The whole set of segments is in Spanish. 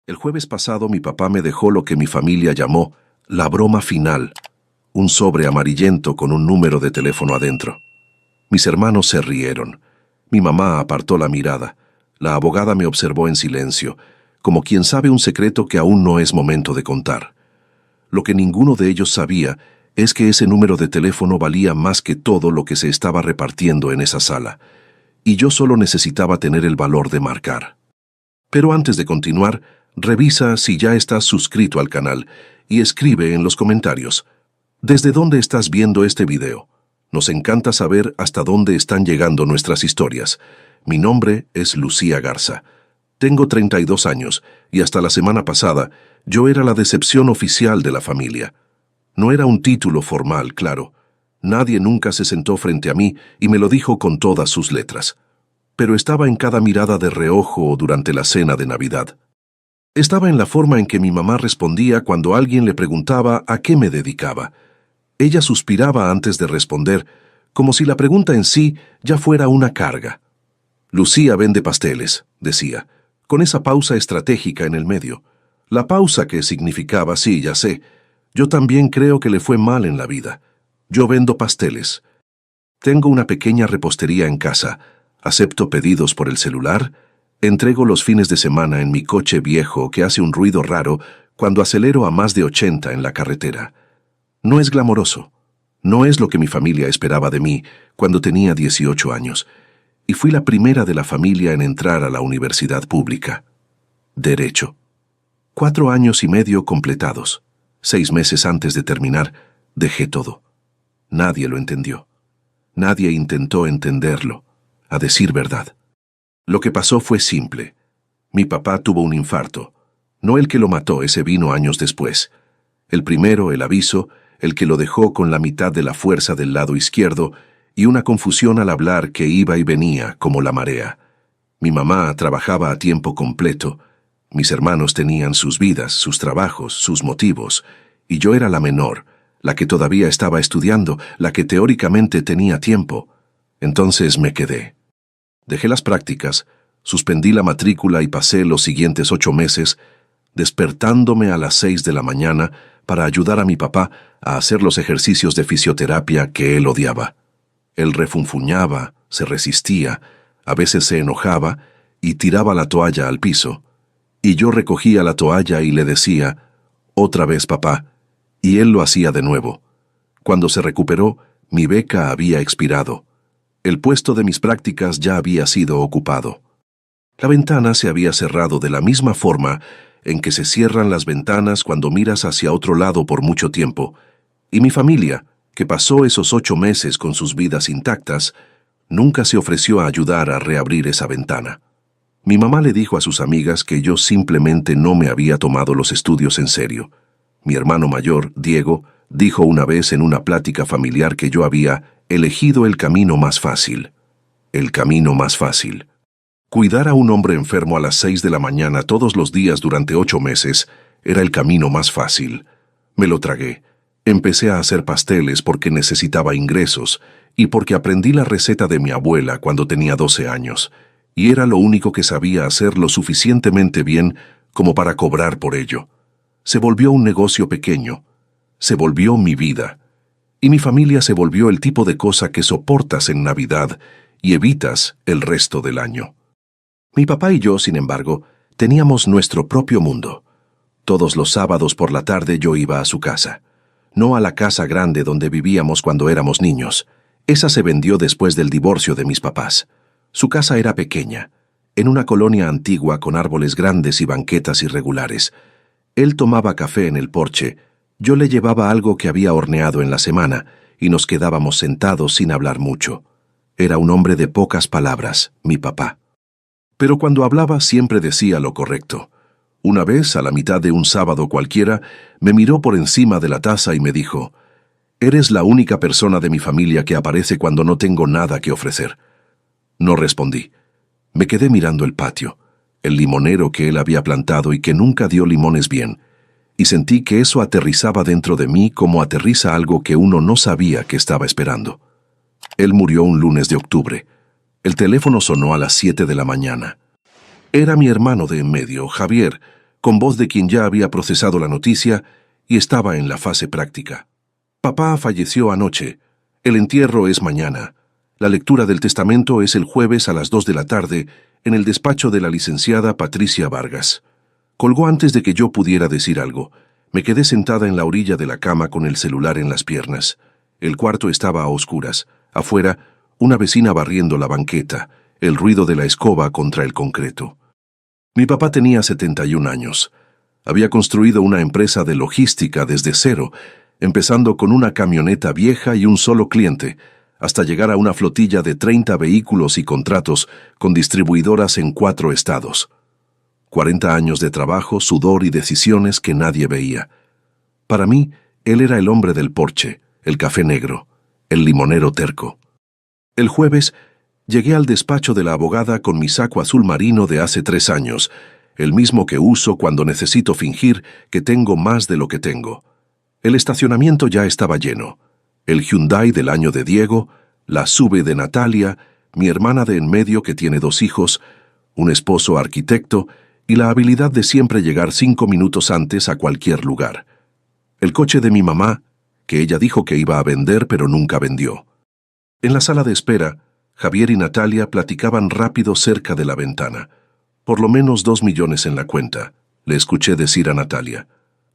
El jueves pasado mi papá me dejó lo que mi familia llamó la broma final, un sobre amarillento con un número de teléfono adentro. Mis hermanos se rieron. Mi mamá apartó la mirada. La abogada me observó en silencio, como quien sabe un secreto que aún no es momento de contar. Lo que ninguno de ellos sabía es que ese número de teléfono valía más que todo lo que se estaba repartiendo en esa sala, y yo solo necesitaba tener el valor de marcar. Pero antes de continuar, revisa si ya estás suscrito al canal y escribe en los comentarios ¿desde dónde estás viendo este video? Nos encanta saber hasta dónde están llegando nuestras historias. Mi nombre es Lucía Garza. Tengo 32 años y hasta la semana pasada yo era la decepción oficial de la familia. No era un título formal, claro. Nadie nunca se sentó frente a mí y me lo dijo con todas sus letras. Pero estaba en cada mirada de reojo durante la cena de Navidad. Estaba en la forma en que mi mamá respondía cuando alguien le preguntaba a qué me dedicaba. Ella suspiraba antes de responder, como si la pregunta en sí ya fuera una carga. Lucía vende pasteles, decía, con esa pausa estratégica en el medio. La pausa que significaba, sí, ya sé, yo también creo que le fue mal en la vida. Yo vendo pasteles. Tengo una pequeña repostería en casa, acepto pedidos por el celular, entrego los fines de semana en mi coche viejo que hace un ruido raro cuando acelero a más de 80 en la carretera. No es glamoroso. No es lo que mi familia esperaba de mí cuando tenía 18 años, y fui la primera de la familia en entrar a la universidad pública. Derecho. 4 años y medio completados. 6 meses antes de terminar, dejé todo. Nadie lo entendió. Nadie intentó entenderlo, a decir verdad. Lo que pasó fue simple. Mi papá tuvo un infarto. No el que lo mató, ese vino años después. El primero, el aviso, el que lo dejó con la mitad de la fuerza del lado izquierdo y una confusión al hablar que iba y venía como la marea. Mi mamá trabajaba a tiempo completo. Mis hermanos tenían sus vidas, sus trabajos, sus motivos, y yo era la menor, la que todavía estaba estudiando, la que teóricamente tenía tiempo. Entonces me quedé. Dejé las prácticas, suspendí la matrícula y pasé los siguientes 8 meses despertándome a las 6 de la mañana para ayudar a mi papá a hacer los ejercicios de fisioterapia que él odiaba. Él refunfuñaba, se resistía, a veces se enojaba y tiraba la toalla al piso. Y yo recogía la toalla y le decía, «Otra vez, papá», y él lo hacía de nuevo. Cuando se recuperó, mi beca había expirado. El puesto de mis prácticas ya había sido ocupado. La ventana se había cerrado de la misma forma en que se cierran las ventanas cuando miras hacia otro lado por mucho tiempo, y mi familia, que pasó esos 8 meses con sus vidas intactas, nunca se ofreció a ayudar a reabrir esa ventana. Mi mamá le dijo a sus amigas que yo simplemente no me había tomado los estudios en serio. Mi hermano mayor, Diego, dijo una vez en una plática familiar que yo había elegido el camino más fácil. El camino más fácil. Cuidar a un hombre enfermo a las 6 de la mañana todos los días durante 8 meses era el camino más fácil. Me lo tragué. Empecé a hacer pasteles porque necesitaba ingresos y porque aprendí la receta de mi abuela cuando tenía 12 años, y era lo único que sabía hacer lo suficientemente bien como para cobrar por ello. Se volvió un negocio pequeño. Se volvió mi vida. Y mi familia se volvió el tipo de cosa que soportas en Navidad y evitas el resto del año. Mi papá y yo, sin embargo, teníamos nuestro propio mundo. Todos los sábados por la tarde yo iba a su casa. No a la casa grande donde vivíamos cuando éramos niños. Esa se vendió después del divorcio de mis papás. Su casa era pequeña, en una colonia antigua con árboles grandes y banquetas irregulares. Él tomaba café en el porche, yo le llevaba algo que había horneado en la semana y nos quedábamos sentados sin hablar mucho. Era un hombre de pocas palabras, mi papá. Pero cuando hablaba siempre decía lo correcto. Una vez, a la mitad de un sábado cualquiera, me miró por encima de la taza y me dijo, «Eres la única persona de mi familia que aparece cuando no tengo nada que ofrecer». No respondí. Me quedé mirando el patio, el limonero que él había plantado y que nunca dio limones bien, y sentí que eso aterrizaba dentro de mí como aterriza algo que uno no sabía que estaba esperando. Él murió un lunes de octubre. El teléfono sonó a las 7 de la mañana. Era mi hermano de en medio, Javier, con voz de quien ya había procesado la noticia y estaba en la fase práctica. Papá falleció anoche. El entierro es mañana. La lectura del testamento es el jueves a las 2 de la tarde en el despacho de la licenciada Patricia Vargas. Colgó antes de que yo pudiera decir algo. Me quedé sentada en la orilla de la cama con el celular en las piernas. El cuarto estaba a oscuras. Afuera, una vecina barriendo la banqueta, el ruido de la escoba contra el concreto. Mi papá tenía 71 años. Había construido una empresa de logística desde cero, empezando con una camioneta vieja y un solo cliente, hasta llegar a una flotilla de 30 vehículos y contratos con distribuidoras en 4 estados. 40 años de trabajo, sudor y decisiones que nadie veía. Para mí, él era el hombre del porche, el café negro, el limonero terco. El jueves, llegué al despacho de la abogada con mi saco azul marino de hace 3 años, el mismo que uso cuando necesito fingir que tengo más de lo que tengo. El estacionamiento ya estaba lleno. El Hyundai del año de Diego, la SUV de Natalia, mi hermana de en medio que tiene 2 hijos, un esposo arquitecto y la habilidad de siempre llegar 5 minutos antes a cualquier lugar. El coche de mi mamá, que ella dijo que iba a vender pero nunca vendió. En la sala de espera, Javier y Natalia platicaban rápido cerca de la ventana. Por lo menos 2 millones en la cuenta, le escuché decir a Natalia.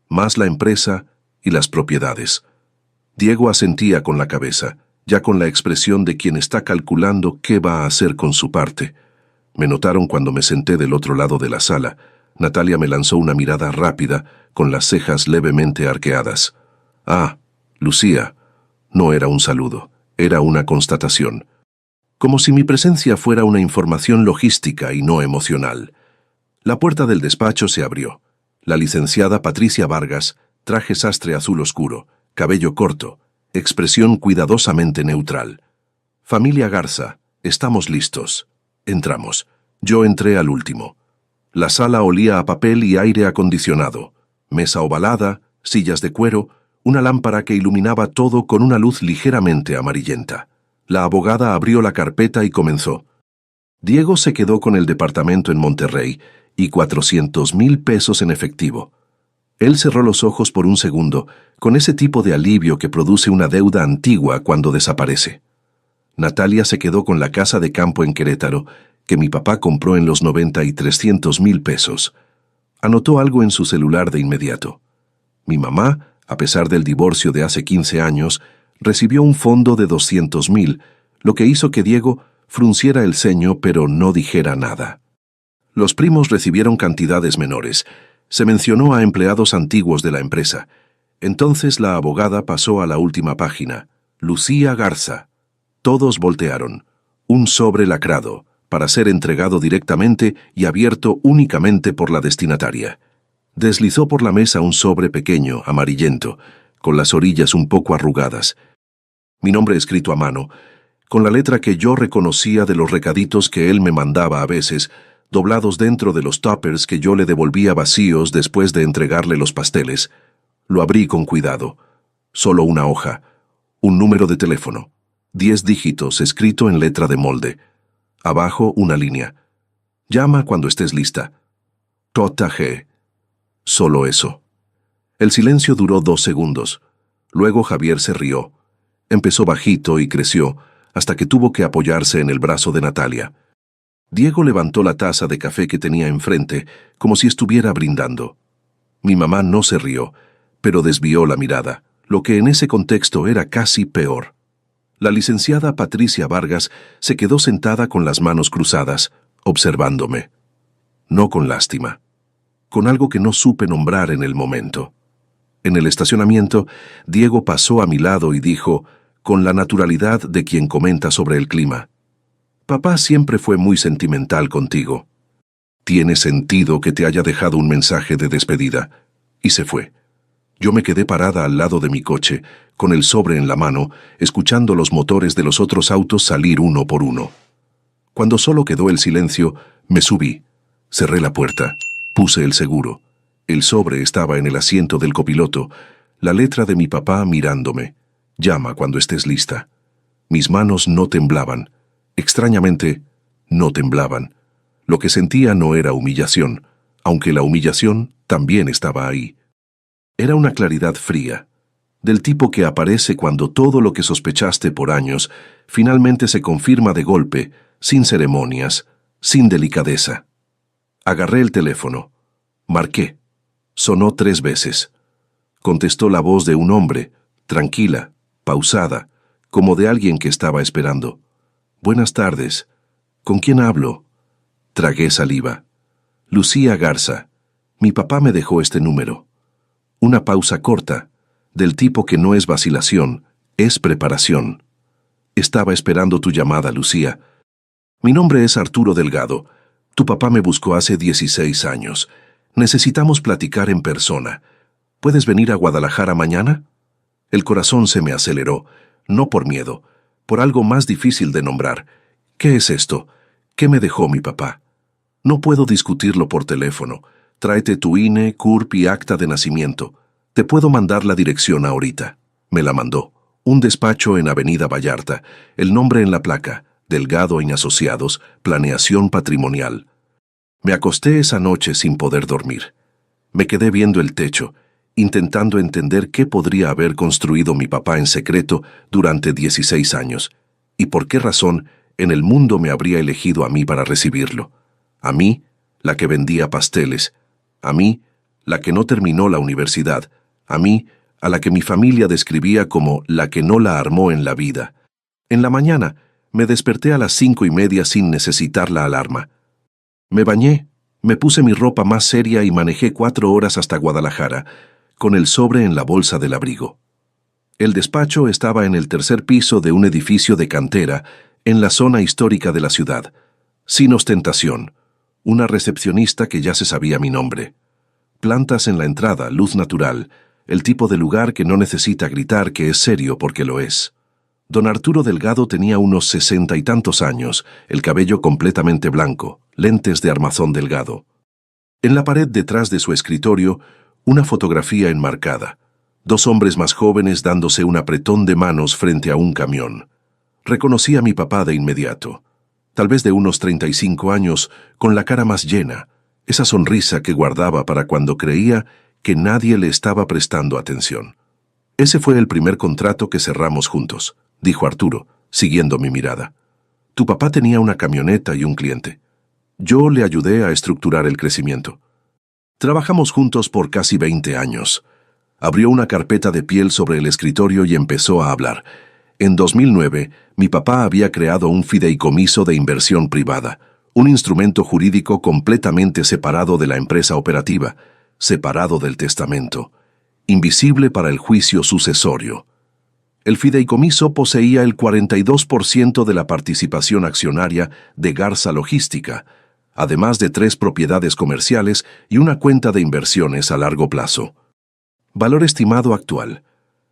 Más la empresa y las propiedades. Diego asentía con la cabeza, ya con la expresión de quien está calculando qué va a hacer con su parte. Me notaron cuando me senté del otro lado de la sala. Natalia me lanzó una mirada rápida, con las cejas levemente arqueadas. Ah, Lucía. No era un saludo, era una constatación. Como si mi presencia fuera una información logística y no emocional. La puerta del despacho se abrió. La licenciada Patricia Vargas, traje sastre azul oscuro, cabello corto, expresión cuidadosamente neutral. Familia Garza, estamos listos. Entramos. Yo entré al último. La sala olía a papel y aire acondicionado. Mesa ovalada, sillas de cuero, una lámpara que iluminaba todo con una luz ligeramente amarillenta. La abogada abrió la carpeta y comenzó. Diego se quedó con el departamento en Monterrey y 400,000 pesos en efectivo. Él cerró los ojos por un segundo, con ese tipo de alivio que produce una deuda antigua cuando desaparece. Natalia se quedó con la casa de campo en Querétaro, que mi papá compró en los 90 y 300,000 pesos. Anotó algo en su celular de inmediato. Mi mamá, a pesar del divorcio de hace 15 años, recibió un fondo de 200,000, lo que hizo que Diego frunciera el ceño pero no dijera nada. Los primos recibieron cantidades menores. Se mencionó a empleados antiguos de la empresa. Entonces la abogada pasó a la última página. Lucía Garza. Todos voltearon. Un sobre lacrado, para ser entregado directamente y abierto únicamente por la destinataria. Deslizó por la mesa un sobre pequeño, amarillento, con las orillas un poco arrugadas. Mi nombre escrito a mano, con la letra que yo reconocía de los recaditos que él me mandaba a veces, doblados dentro de los tuppers que yo le devolvía vacíos después de entregarle los pasteles. Lo abrí con cuidado. Solo una hoja, un número de teléfono, 10 dígitos escrito en letra de molde. Abajo una línea. Llama cuando estés lista. JG. Solo eso. El silencio duró 2 segundos. Luego Javier se rió. Empezó bajito y creció, hasta que tuvo que apoyarse en el brazo de Natalia. Diego levantó la taza de café que tenía enfrente, como si estuviera brindando. Mi mamá no se rió, pero desvió la mirada, lo que en ese contexto era casi peor. La licenciada Patricia Vargas se quedó sentada con las manos cruzadas, observándome. No con lástima, con algo que no supe nombrar en el momento. En el estacionamiento, Diego pasó a mi lado y dijo, con la naturalidad de quien comenta sobre el clima: Papá siempre fue muy sentimental contigo. Tiene sentido que te haya dejado un mensaje de despedida. Y se fue. Yo me quedé parada al lado de mi coche, con el sobre en la mano, escuchando los motores de los otros autos salir uno por uno. Cuando solo quedó el silencio, me subí. Cerré la puerta. Puse el seguro. El sobre estaba en el asiento del copiloto, la letra de mi papá mirándome. Llama cuando estés lista. Mis manos no temblaban. Extrañamente, no temblaban. Lo que sentía no era humillación. aunque la humillación también estaba ahí. Era una claridad fría, del tipo que aparece cuando todo lo que sospechaste por años finalmente se confirma de golpe, sin ceremonias, sin delicadeza. Agarré el teléfono. Marqué. Sonó 3 veces. Contestó la voz de un hombre, tranquila, pausada, como de alguien que estaba esperando. Buenas tardes. ¿Con quién hablo? Tragué saliva. Lucía Garza. Mi papá me dejó este número. Una pausa corta, del tipo que no es vacilación, es preparación. Estaba esperando tu llamada, Lucía. Mi nombre es Arturo Delgado. Tu papá me buscó hace 16 años. Necesitamos platicar en persona. ¿Puedes venir a Guadalajara mañana? El corazón se me aceleró, no por miedo, por algo más difícil de nombrar. ¿Qué es esto? ¿Qué me dejó mi papá? No puedo discutirlo por teléfono. Tráete tu INE, CURP y acta de nacimiento. Te puedo mandar la dirección ahorita. Me la mandó. Un despacho en Avenida Vallarta, el nombre en la placa, Delgado y Asociados, Planeación Patrimonial. Me acosté esa noche sin poder dormir. Me quedé viendo el techo, intentando entender qué podría haber construido mi papá en secreto durante 16 años, y por qué razón en el mundo me habría elegido a mí para recibirlo. A mí, la que vendía pasteles. A mí, la que no terminó la universidad. A mí, a la que mi familia describía como la que no la armó en la vida. En la mañana, me desperté a las 5:30 sin necesitar la alarma. Me bañé, me puse mi ropa más seria y manejé 4 horas hasta Guadalajara, con el sobre en la bolsa del abrigo. El despacho estaba en el 3er piso de un edificio de cantera, en la zona histórica de la ciudad, sin ostentación, una recepcionista que ya se sabía mi nombre. Plantas en la entrada, luz natural, el tipo de lugar que no necesita gritar que es serio porque lo es. Don Arturo Delgado tenía unos 60 y tantos años, el cabello completamente blanco, lentes de armazón delgado. En la pared detrás de su escritorio, una fotografía enmarcada. 2 hombres más jóvenes dándose un apretón de manos frente a un camión. Reconocí a mi papá de inmediato. Tal vez de unos 35 años, con la cara más llena, esa sonrisa que guardaba para cuando creía que nadie le estaba prestando atención. Ese fue el primer contrato que cerramos juntos, dijo Arturo, siguiendo mi mirada. Tu papá tenía una camioneta y un cliente. Yo le ayudé a estructurar el crecimiento. Trabajamos juntos por casi 20 años. Abrió una carpeta de piel sobre el escritorio y empezó a hablar. En 2009, mi papá había creado un fideicomiso de inversión privada, un instrumento jurídico completamente separado de la empresa operativa, separado del testamento, invisible para el juicio sucesorio. El fideicomiso poseía el 42% de la participación accionaria de Garza Logística, además de 3 propiedades comerciales y una cuenta de inversiones a largo plazo. Valor estimado actual,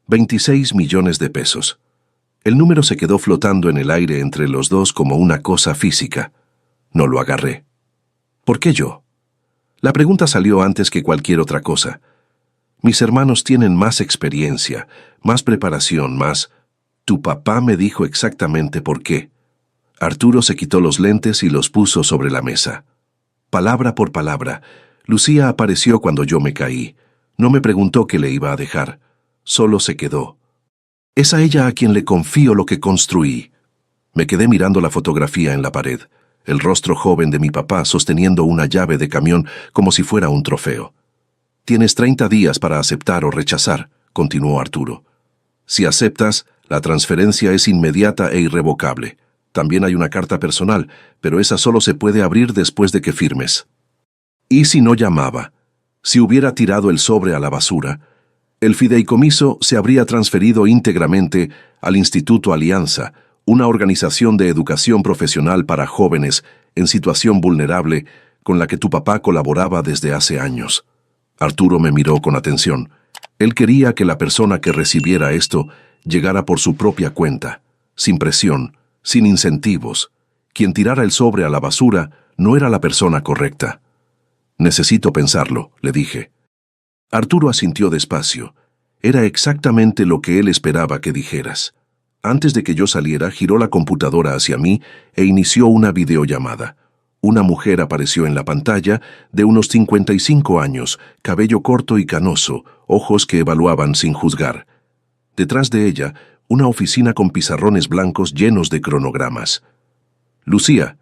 26 millones de pesos. El número se quedó flotando en el aire entre los dos como una cosa física. No lo agarré. ¿Por qué yo? La pregunta salió antes que cualquier otra cosa. Mis hermanos tienen más experiencia, más preparación, más... Tu papá me dijo exactamente por qué. Arturo se quitó los lentes y los puso sobre la mesa. Palabra por palabra, Lucía apareció cuando yo me caí. No me preguntó qué le iba a dejar. Solo se quedó. Es a ella a quien le confío lo que construí. Me quedé mirando la fotografía en la pared, el rostro joven de mi papá sosteniendo una llave de camión como si fuera un trofeo. Tienes 30 días para aceptar o rechazar, continuó Arturo. Si aceptas, la transferencia es inmediata e irrevocable. También hay una carta personal, pero esa solo se puede abrir después de que firmes. ¿Y si no llamaba? Si hubiera tirado el sobre a la basura, el fideicomiso se habría transferido íntegramente al Instituto Alianza, una organización de educación profesional para jóvenes en situación vulnerable con la que tu papá colaboraba desde hace años. Arturo me miró con atención. Él quería que la persona que recibiera esto llegara por su propia cuenta, sin presión, sin incentivos. Quien tirara el sobre a la basura no era la persona correcta. Necesito pensarlo, le dije. Arturo asintió despacio. Era exactamente lo que él esperaba que dijeras. Antes de que yo saliera, giró la computadora hacia mí e inició una videollamada. Una mujer apareció en la pantalla, de unos 55 años, cabello corto y canoso, ojos que evaluaban sin juzgar. Detrás de ella, una oficina con pizarrones blancos llenos de cronogramas. Lucía,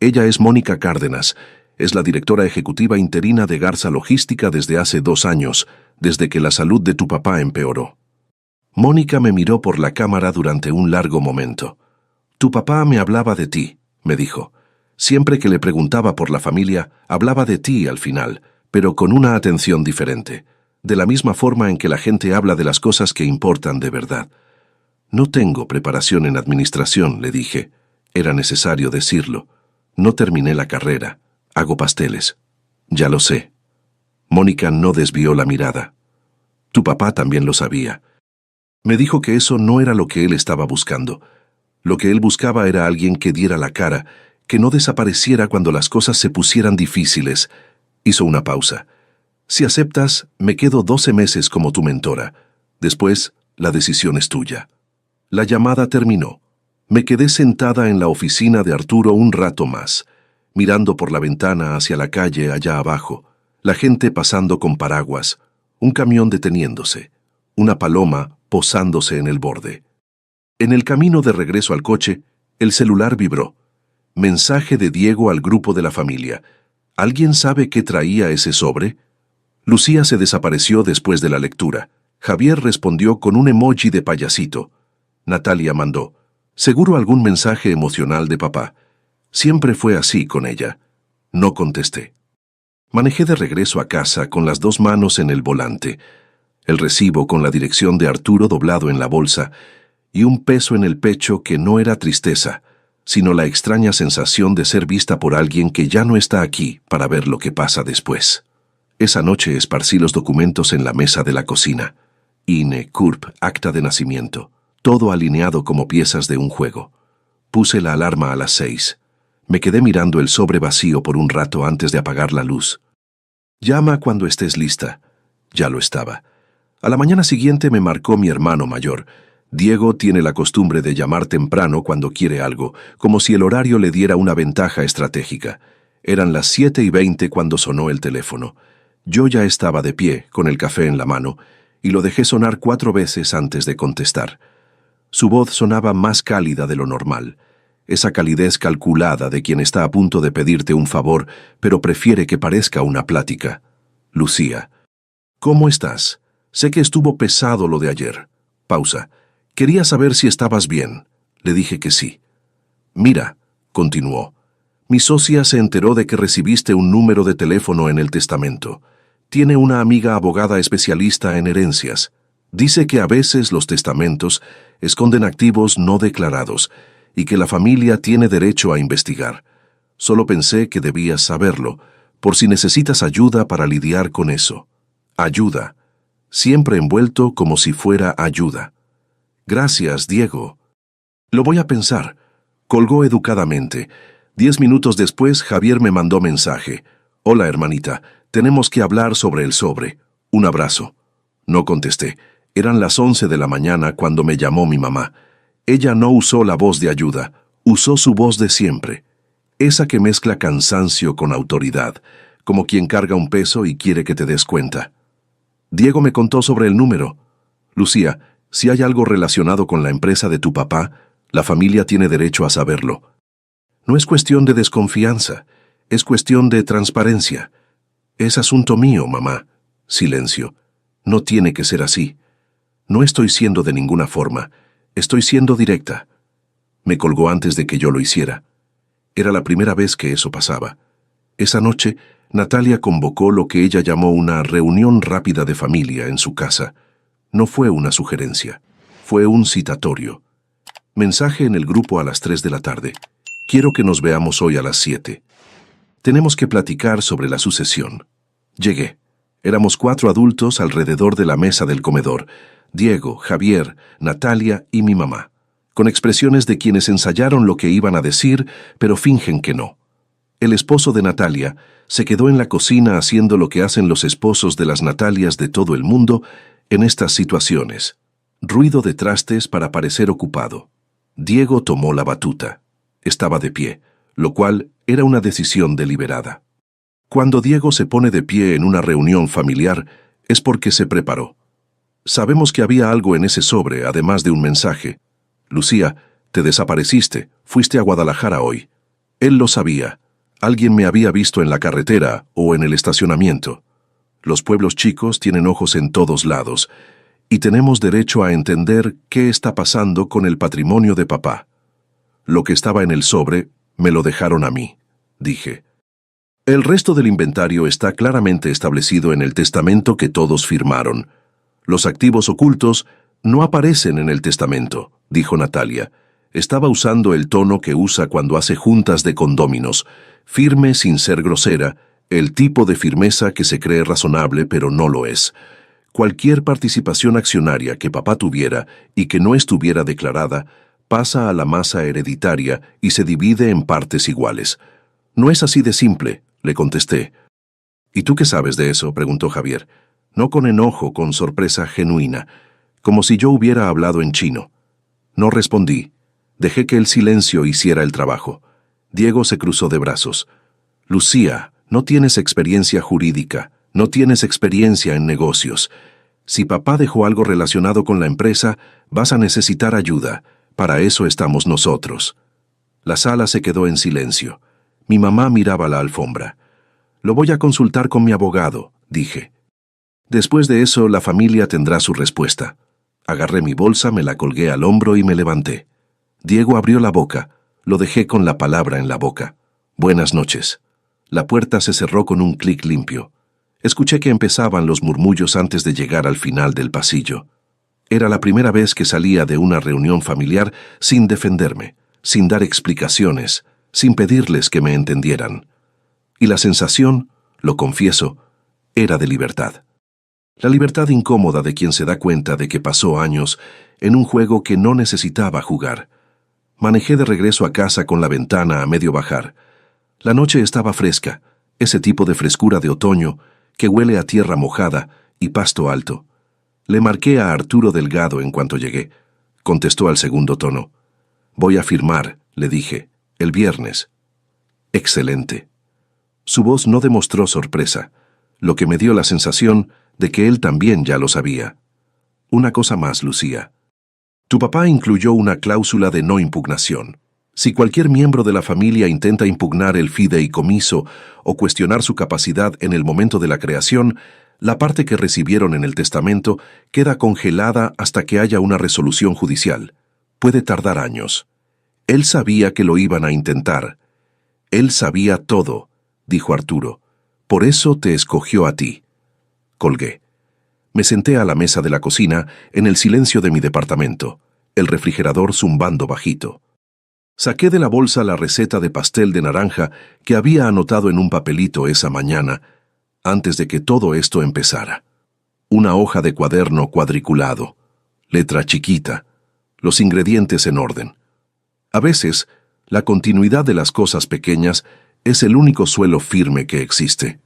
ella es Mónica Cárdenas, es la directora ejecutiva interina de Garza Logística desde hace 2 años, desde que la salud de tu papá empeoró. Mónica me miró por la cámara durante un largo momento. Tu papá me hablaba de ti, me dijo. Siempre que le preguntaba por la familia, hablaba de ti al final, pero con una atención diferente, de la misma forma en que la gente habla de las cosas que importan de verdad. No tengo preparación en administración, le dije. Era necesario decirlo. No terminé la carrera. Hago pasteles. Ya lo sé. Mónica no desvió la mirada. Tu papá también lo sabía. Me dijo que eso no era lo que él estaba buscando. Lo que él buscaba era alguien que diera la cara, que no desapareciera cuando las cosas se pusieran difíciles. Hizo una pausa. Si aceptas, me quedo 12 meses como tu mentora. Después, la decisión es tuya. La llamada terminó. Me quedé sentada en la oficina de Arturo un rato más, mirando por la ventana hacia la calle allá abajo, la gente pasando con paraguas, un camión deteniéndose, una paloma posándose en el borde. En el camino de regreso al coche, el celular vibró. Mensaje de Diego al grupo de la familia. ¿Alguien sabe qué traía ese sobre? Lucía se desapareció después de la lectura. Javier respondió con un emoji de payasito. Natalia mandó: seguro algún mensaje emocional de papá. Siempre fue así con ella. No contesté. Manejé de regreso a casa con las 2 manos en el volante, el recibo con la dirección de Arturo doblado en la bolsa y un peso en el pecho que no era tristeza, sino la extraña sensación de ser vista por alguien que ya no está aquí para ver lo que pasa después. Esa noche esparcí los documentos en la mesa de la cocina. INE, CURP, acta de nacimiento, todo alineado como piezas de un juego. Puse la alarma a las 6. Me quedé mirando el sobre vacío por un rato antes de apagar la luz. Llama cuando estés lista. Ya lo estaba. A la mañana siguiente me marcó mi hermano mayor. Diego tiene la costumbre de llamar temprano cuando quiere algo, como si el horario le diera una ventaja estratégica. Eran las 7:20 cuando sonó el teléfono. Yo ya estaba de pie, con el café en la mano, y lo dejé sonar 4 veces antes de contestar. Su voz sonaba más cálida de lo normal. Esa calidez calculada de quien está a punto de pedirte un favor, pero prefiere que parezca una plática. Lucía. ¿Cómo estás? Sé que estuvo pesado lo de ayer. Pausa. Quería saber si estabas bien. Le dije que sí. Mira, continuó. Mi socia se enteró de que recibiste un número de teléfono en el testamento. Tiene una amiga abogada especialista en herencias. Dice que a veces los testamentos esconden activos no declarados y que la familia tiene derecho a investigar. Solo pensé que debías saberlo, por si necesitas ayuda para lidiar con eso. Ayuda. Siempre envuelto como si fuera ayuda. Gracias, Diego. Lo voy a pensar. Colgó educadamente. 10 minutos después, Javier me mandó mensaje. Hola, hermanita. Tenemos que hablar sobre el sobre. Un abrazo. No contesté. Eran las 11 de la mañana cuando me llamó mi mamá. Ella no usó la voz de ayuda, usó su voz de siempre. Esa que mezcla cansancio con autoridad, como quien carga un peso y quiere que te des cuenta. Diego me contó sobre el número. Lucía, si hay algo relacionado con la empresa de tu papá, la familia tiene derecho a saberlo. No es cuestión de desconfianza, es cuestión de transparencia. Es asunto mío, mamá. Silencio. No tiene que ser así. No estoy siendo de ninguna forma. Estoy siendo directa. Me colgó antes de que yo lo hiciera. Era la primera vez que eso pasaba. Esa noche, Natalia convocó lo que ella llamó una reunión rápida de familia en su casa. No fue una sugerencia. Fue un citatorio. Mensaje en el grupo a las 3 de la tarde. Quiero que nos veamos hoy a las 7. Tenemos que platicar sobre la sucesión. Llegué. Éramos 4 adultos alrededor de la mesa del comedor. Diego, Javier, Natalia y mi mamá, con expresiones de quienes ensayaron lo que iban a decir, pero fingen que no. El esposo de Natalia se quedó en la cocina haciendo lo que hacen los esposos de las Natalias de todo el mundo en estas situaciones. Ruido de trastes para parecer ocupado. Diego tomó la batuta. Estaba de pie, lo cual Era una decisión deliberada. Cuando Diego se pone de pie en una reunión familiar, es porque se preparó. Sabemos que había algo en ese sobre, además de un mensaje. Lucía, te desapareciste, fuiste a Guadalajara hoy. Él lo sabía. Alguien me había visto en la carretera o en el estacionamiento. Los pueblos chicos tienen ojos en todos lados, y tenemos derecho a entender qué está pasando con el patrimonio de papá. Lo que estaba en el sobre, me lo dejaron a mí, dije. El resto del inventario está claramente establecido en el testamento que todos firmaron. Los activos ocultos no aparecen en el testamento, dijo Natalia. Estaba usando el tono que usa cuando hace juntas de condóminos, firme sin ser grosera, el tipo de firmeza que se cree razonable pero no lo es. Cualquier participación accionaria que papá tuviera y que no estuviera declarada pasa a la masa hereditaria y se divide en partes iguales. No es así de simple, le contesté. ¿Y tú qué sabes de eso?, preguntó Javier. No con enojo, con sorpresa genuina, como si yo hubiera hablado en chino. No respondí. Dejé que el silencio hiciera el trabajo. Diego se cruzó de brazos. Lucía, no tienes experiencia jurídica, no tienes experiencia en negocios. Si papá dejó algo relacionado con la empresa, vas a necesitar ayuda. Para eso estamos nosotros. La sala se quedó en silencio. Mi mamá miraba la alfombra. Lo voy a consultar con mi abogado, dije. Después de eso, la familia tendrá su respuesta. Agarré mi bolsa, me la colgué al hombro y me levanté. Diego abrió la boca. Lo dejé con la palabra en la boca. Buenas noches. La puerta se cerró con un clic limpio. Escuché que empezaban los murmullos antes de llegar al final del pasillo. Era la primera vez que salía de una reunión familiar sin defenderme, sin dar explicaciones, sin pedirles que me entendieran. Y la sensación, lo confieso, era de libertad. La libertad incómoda de quien se da cuenta de que pasó años en un juego que no necesitaba jugar. Manejé de regreso a casa con la ventana a medio bajar. La noche estaba fresca, ese tipo de frescura de otoño que huele a tierra mojada y pasto alto. Le marqué a Arturo Delgado en cuanto llegué. Contestó al segundo tono. Voy a firmar, le dije, el viernes. Excelente. Su voz no demostró sorpresa, lo que me dio la sensación de que él también ya lo sabía. Una cosa más, Lucía. Tu papá incluyó una cláusula de no impugnación. Si cualquier miembro de la familia intenta impugnar el fideicomiso o cuestionar su capacidad en el momento de la creación, la parte que recibieron en el testamento queda congelada hasta que haya una resolución judicial. Puede tardar años. Él sabía que lo iban a intentar. Él sabía todo, dijo Arturo. Por eso te escogió a ti. Colgué. Me senté a la mesa de la cocina en el silencio de mi departamento, el refrigerador zumbando bajito. Saqué de la bolsa la receta de pastel de naranja que había anotado en un papelito esa mañana, antes de que todo esto empezara. Una hoja de cuaderno cuadriculado, letra chiquita, los ingredientes en orden. A veces, la continuidad de las cosas pequeñas es el único suelo firme que existe.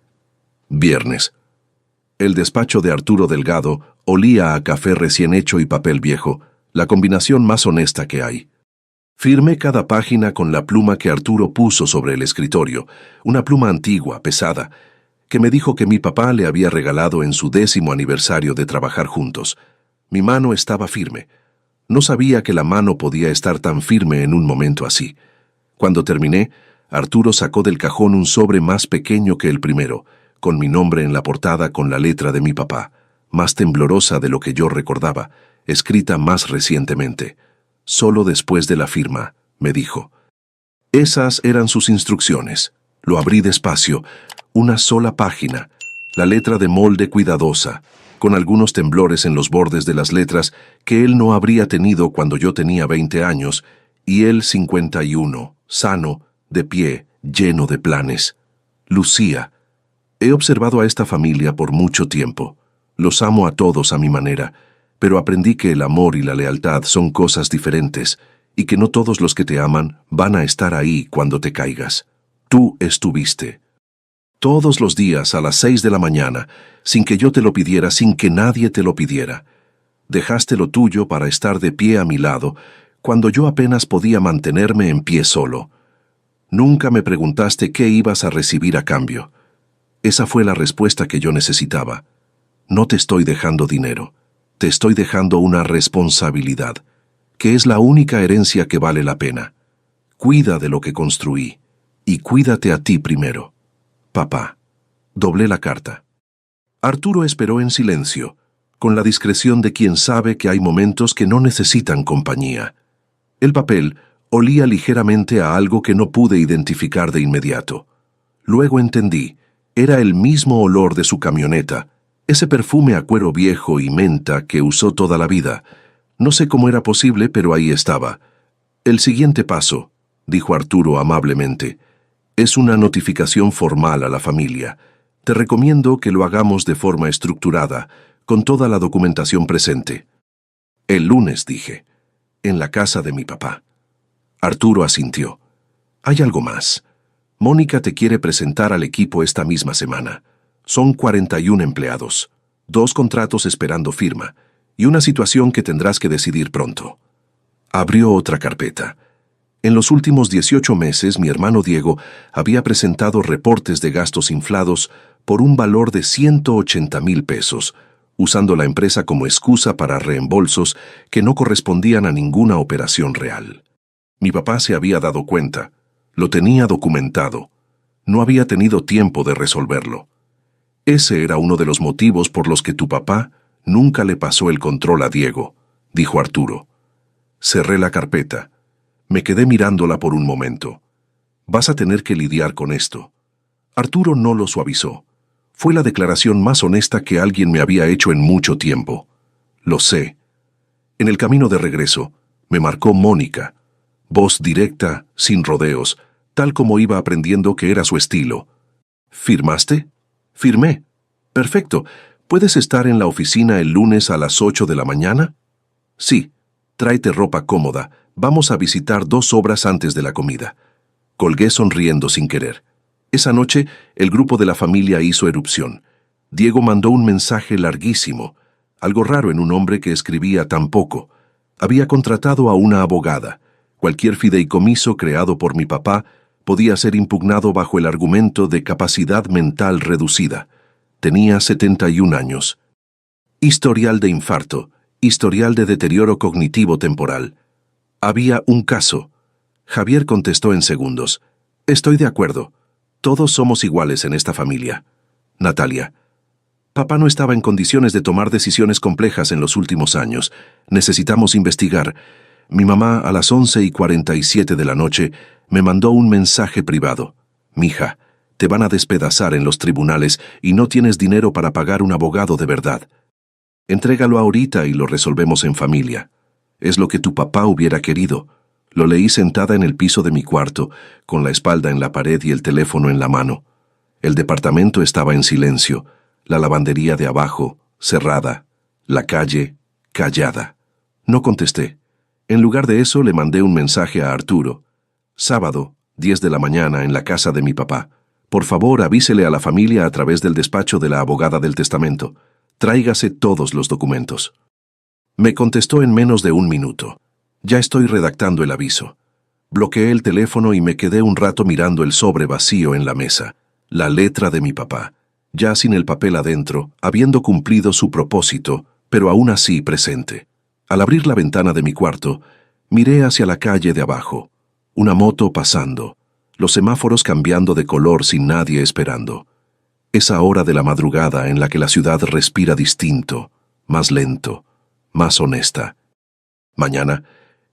Viernes. El despacho de Arturo Delgado olía a café recién hecho y papel viejo, la combinación más honesta que hay. Firmé cada página con la pluma que Arturo puso sobre el escritorio, una pluma antigua, pesada, que me dijo que mi papá le había regalado en su 10º aniversario de trabajar juntos. Mi mano estaba firme. No sabía que la mano podía estar tan firme en un momento así. Cuando terminé, Arturo sacó del cajón un sobre más pequeño que el primero, con mi nombre en la portada con la letra de mi papá, más temblorosa de lo que yo recordaba, escrita más recientemente. Solo después de la firma, me dijo. Esas eran sus instrucciones. Lo abrí despacio, una sola página, la letra de molde cuidadosa, con algunos temblores en los bordes de las letras que él no habría tenido cuando yo tenía 20 años, y él 51, sano, de pie, lleno de planes. Lucía. He observado a esta familia por mucho tiempo. Los amo a todos a mi manera, pero aprendí que el amor y la lealtad son cosas diferentes, y que no todos los que te aman van a estar ahí cuando te caigas. Tú estuviste. Todos los días a las 6 de la mañana, sin que yo te lo pidiera, sin que nadie te lo pidiera. Dejaste lo tuyo para estar de pie a mi lado, cuando yo apenas podía mantenerme en pie solo. Nunca me preguntaste qué ibas a recibir a cambio. Esa fue la respuesta que yo necesitaba. No te estoy dejando dinero, te estoy dejando una responsabilidad, que es la única herencia que vale la pena. Cuida de lo que construí, y cuídate a ti primero. Papá. Doblé la carta. Arturo esperó en silencio, con la discreción de quien sabe que hay momentos que no necesitan compañía. El papel olía ligeramente a algo que no pude identificar de inmediato. Luego entendí, era el mismo olor de su camioneta, ese perfume a cuero viejo y menta que usó toda la vida. No sé cómo era posible, pero ahí estaba. El siguiente paso, dijo Arturo amablemente, es una notificación formal a la familia. Te recomiendo que lo hagamos de forma estructurada, con toda la documentación presente. El lunes, dije, en la casa de mi papá. Arturo asintió. Hay algo más. Mónica te quiere presentar al equipo esta misma semana. Son 41 empleados, 2 contratos esperando firma, y una situación que tendrás que decidir pronto. Abrió otra carpeta. En los últimos 18 meses, mi hermano Diego había presentado reportes de gastos inflados por un valor de 180,000 pesos, usando la empresa como excusa para reembolsos que no correspondían a ninguna operación real. Mi papá se había dado cuenta, lo tenía documentado. No había tenido tiempo de resolverlo. Ese era uno de los motivos por los que tu papá nunca le pasó el control a Diego, dijo Arturo. Cerré la carpeta. Me quedé mirándola por un momento. Vas a tener que lidiar con esto. Arturo no lo suavizó. Fue la declaración más honesta que alguien me había hecho en mucho tiempo. Lo sé. En el camino de regreso, me marcó Mónica. Voz directa, sin rodeos, tal como iba aprendiendo que era su estilo. ¿Firmaste? Firmé. Perfecto. ¿Puedes estar en la oficina el lunes a las 8 de la mañana? Sí. Tráete ropa cómoda. Vamos a visitar 2 obras antes de la comida. Colgué sonriendo sin querer. Esa noche, el grupo de la familia hizo erupción. Diego mandó un mensaje larguísimo, algo raro en un hombre que escribía tan poco. Había contratado a una abogada. Cualquier fideicomiso creado por mi papá podía ser impugnado bajo el argumento de capacidad mental reducida. Tenía 71 años. Historial de infarto, historial de deterioro cognitivo temporal. Había un caso. Javier contestó en segundos. Estoy de acuerdo. Todos somos iguales en esta familia. Natalia. Papá no estaba en condiciones de tomar decisiones complejas en los últimos años. Necesitamos investigar. Mi mamá, a las 11:47 de la noche, me mandó un mensaje privado. Mija, te van a despedazar en los tribunales y no tienes dinero para pagar un abogado de verdad. Entrégalo ahorita y lo resolvemos en familia. Es lo que tu papá hubiera querido. Lo leí sentada en el piso de mi cuarto, con la espalda en la pared y el teléfono en la mano. El departamento estaba en silencio, la lavandería de abajo, cerrada, la calle, callada. No contesté. En lugar de eso, le mandé un mensaje a Arturo. Sábado, 10 de la mañana, en la casa de mi papá. Por favor, avísele a la familia a través del despacho de la abogada del testamento. Tráigase todos los documentos. Me contestó en menos de 1 minuto. Ya estoy redactando el aviso. Bloqueé el teléfono y me quedé un rato mirando el sobre vacío en la mesa. La letra de mi papá, ya sin el papel adentro, habiendo cumplido su propósito, pero aún así presente. Al abrir la ventana de mi cuarto, miré hacia la calle de abajo. Una moto pasando, los semáforos cambiando de color sin nadie esperando. Esa hora de la madrugada en la que la ciudad respira distinto, más lento, más honesta. Mañana,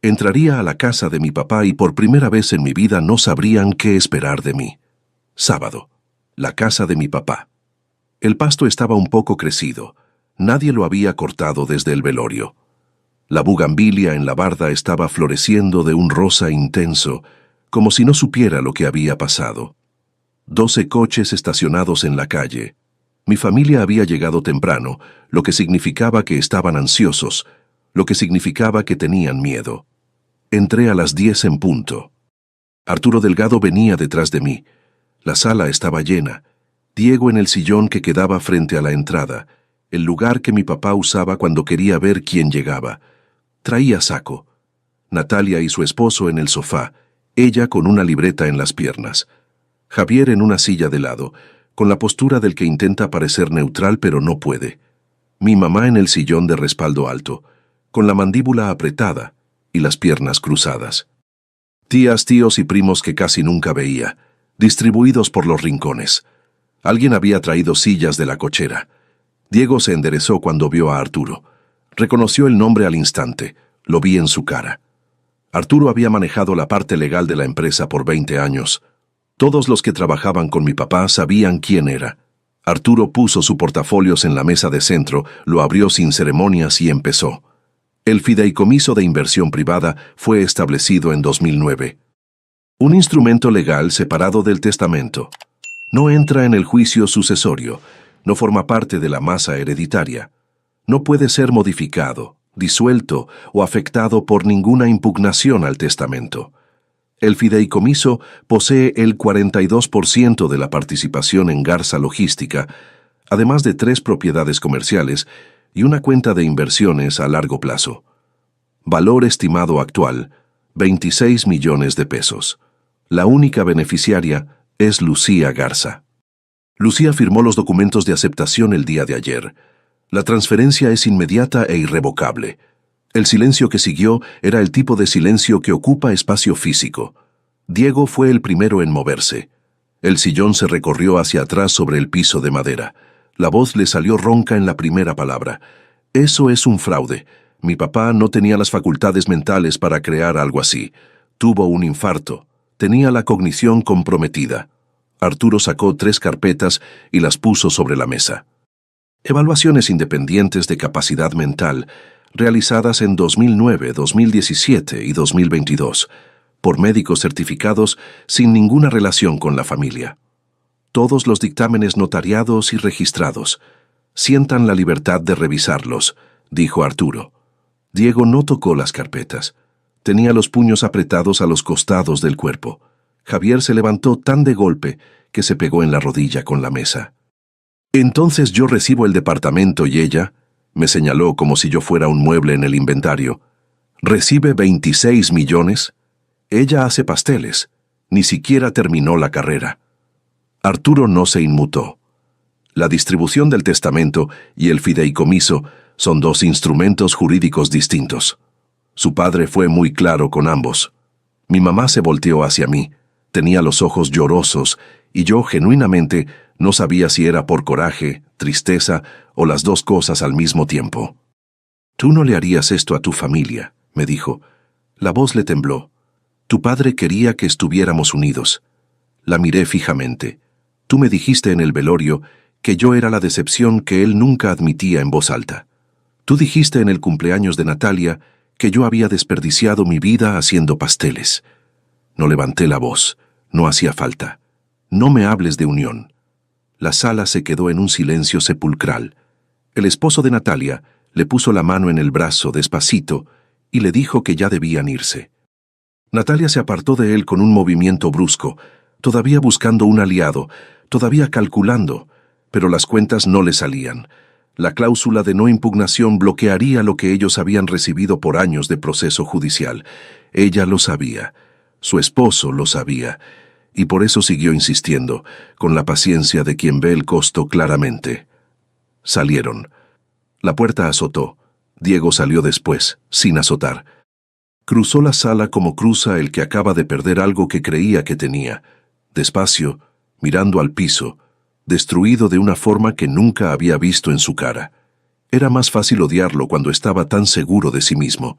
entraría a la casa de mi papá y por primera vez en mi vida no sabrían qué esperar de mí. Sábado, la casa de mi papá. El pasto estaba un poco crecido. Nadie lo había cortado desde el velorio. La bugambilia en la barda estaba floreciendo de un rosa intenso, como si no supiera lo que había pasado. 12 coches estacionados en la calle. Mi familia había llegado temprano, lo que significaba que estaban ansiosos, lo que significaba que tenían miedo. Entré a las 10 en punto. Arturo Delgado venía detrás de mí. La sala estaba llena. Diego en el sillón que quedaba frente a la entrada, el lugar que mi papá usaba cuando quería ver quién llegaba. Traía saco. Natalia y su esposo en el sofá, ella con una libreta en las piernas, Javier en una silla de lado, con la postura del que intenta parecer neutral pero no puede. Mi mamá en el sillón de respaldo alto, con la mandíbula apretada y las piernas cruzadas. Tías, tíos y primos que casi nunca veía, distribuidos por los rincones. Alguien había traído sillas de la cochera. Diego se enderezó cuando vio a Arturo. Reconoció el nombre al instante, lo vi en su cara. Arturo había manejado la parte legal de la empresa por 20 años. Todos los que trabajaban con mi papá sabían quién era. Arturo puso su portafolios en la mesa de centro, lo abrió sin ceremonias y empezó. El fideicomiso de inversión privada fue establecido en 2009. Un instrumento legal separado del testamento. No entra en el juicio sucesorio, no forma parte de la masa hereditaria. No puede ser modificado, disuelto o afectado por ninguna impugnación al testamento. El fideicomiso posee el 42% de la participación en Garza Logística, además de 3 propiedades comerciales y una cuenta de inversiones a largo plazo. Valor estimado actual, 26 millones de pesos. La única beneficiaria es Lucía Garza. Lucía firmó los documentos de aceptación el día de ayer. La transferencia es inmediata e irrevocable. El silencio que siguió era el tipo de silencio que ocupa espacio físico. Diego fue el primero en moverse. El sillón se recorrió hacia atrás sobre el piso de madera. La voz le salió ronca en la primera palabra. Eso es un fraude. Mi papá no tenía las facultades mentales para crear algo así. Tuvo un infarto. Tenía la cognición comprometida. Arturo sacó 3 carpetas y las puso sobre la mesa. Evaluaciones independientes de capacidad mental, realizadas en 2009, 2017 y 2022, por médicos certificados sin ninguna relación con la familia. Todos los dictámenes notariados y registrados. Sientan la libertad de revisarlos, dijo Arturo. Diego no tocó las carpetas. Tenía los puños apretados a los costados del cuerpo. Javier se levantó tan de golpe que se pegó en la rodilla con la mesa. Entonces yo recibo el departamento y ella, me señaló como si yo fuera un mueble en el inventario, recibe 26 millones. Ella hace pasteles. Ni siquiera terminó la carrera. Arturo no se inmutó. La distribución del testamento y el fideicomiso son 2 instrumentos jurídicos distintos. Su padre fue muy claro con ambos. Mi mamá se volteó hacia mí. Tenía los ojos llorosos y yo, genuinamente, no sabía si era por coraje, tristeza o las 2 cosas al mismo tiempo. «Tú no le harías esto a tu familia», me dijo. La voz le tembló. «Tu padre quería que estuviéramos unidos». La miré fijamente. «Tú me dijiste en el velorio que yo era la decepción que él nunca admitía en voz alta. Tú dijiste en el cumpleaños de Natalia que yo había desperdiciado mi vida haciendo pasteles». No levanté la voz. No hacía falta. «No me hables de unión». La sala se quedó en un silencio sepulcral. El esposo de Natalia le puso la mano en el brazo despacito y le dijo que ya debían irse. Natalia se apartó de él con un movimiento brusco, todavía buscando un aliado, todavía calculando, pero las cuentas no le salían. La cláusula de no impugnación bloquearía lo que ellos habían recibido por años de proceso judicial. Ella lo sabía. Su esposo lo sabía. Y por eso siguió insistiendo, con la paciencia de quien ve el costo claramente. Salieron. La puerta azotó. Diego salió después, sin azotar. Cruzó la sala como cruza el que acaba de perder algo que creía que tenía. Despacio, mirando al piso, destruido de una forma que nunca había visto en su cara. Era más fácil odiarlo cuando estaba tan seguro de sí mismo.